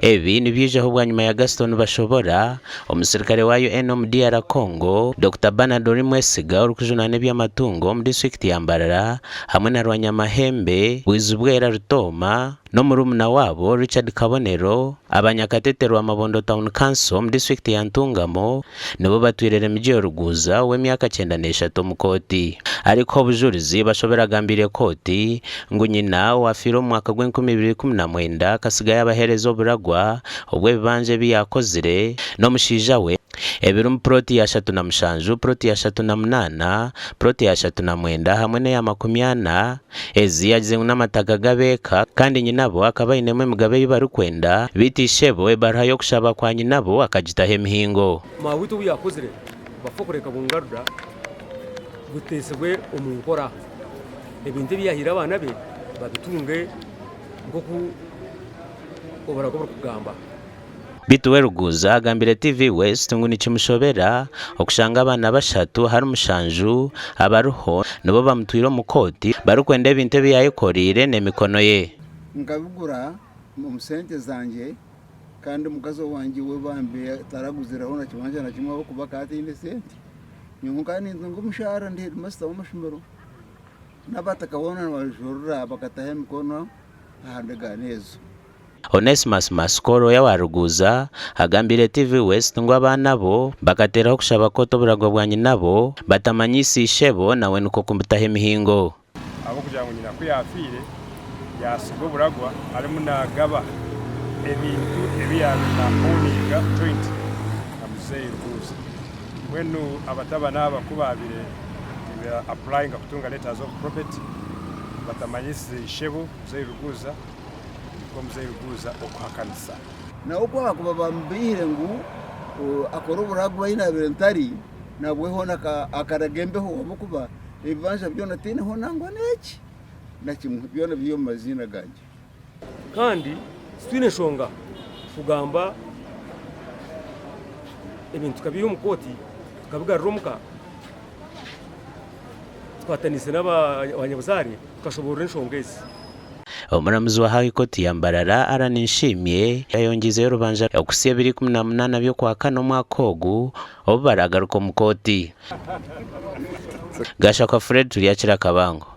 Ebi nibijeho bwa nyuma ya Gaston Bashobora umusirikare wayo NMDR Congo Dr. Banadori Mwesiga uri kujunana by'amatungo mu district ya Mbarara hamwe na Rwanyamahembe Bwizubwera Rutoma no murumuna wabo Richard Kabonero abanyakatetero Mabondo Town Council mu district ya Ntungamo nibo batwirere miji Ruguza w'emyaka 93 mukoti ariko bujurizi bashobora gambire koti ngo nyina wafiro mu mwaka gw'2019 kasigaye abaherezo buragwa ubwo bibanje biyakozire no mushija we ebirum proti ya 37 proti ya 38 proti ya 39 hamwe ne ya 20 ezi yagize n'amataga gabeka kandi nyinabo akaba inemwe mugabe yibarukwenda bitishebo ebara yo kushaba kwa nyinabo akagitahe emihingo mawitu yakozire bafokoreka bungarura gutesebwe umunkora ebintu byahira abana be babitunge ngoku obaragobora kugamba Bituwe Ruguza agambire TV West ngo ni kimushobera okushanga abana bashatu hari umushanju abaruho nabo bamutwira mu koti barukwende ibintu byayikorire nemikono ye ngabigura mu musente zanje kandi mugazo wanje we bambe taraguziraho na kimanje na kimwe kuba kati inde sente nyungani ngo mushara ndi master w'amashimero nabatakabona bajurura bakatahe mikono ahandega nezo Onesimus Maskoro ya Waruguza agambire TV West ngo abana bo bakateraho kushaba ko toburago bwa nyinabo batamanyisi ishebo nawe nuko kumbutahe mihingo abo kugira ngo nyina kwiyafire yasigo buragwa ari munagaba ebintu ebiyabina oniga 20 amuseye ruguza wenu abatabana abakubabire applying kutunga letters of property batamanyisi ishebo zeye ruguza mzee Ruguza okwakanisa na uko akuba bambire ngo akora uburagwa ina birentari nabweho akaragembeho mukuba ibanja byona tine ho nangwa neki nakimwe byona byo mazina ganje kandi swine shonga kugamba ibintu kabiyo mukoti tukabiga rumka twatanise n'abanyabuzari tukashobora nshongezi Omuramuzi wa High Court ya Mbarara aranishimye yayongizeyo rubanja okusiye 2018 byo kwa kano mwakogu obaragaruko mukoti Gashaka Fred turi yakira kabango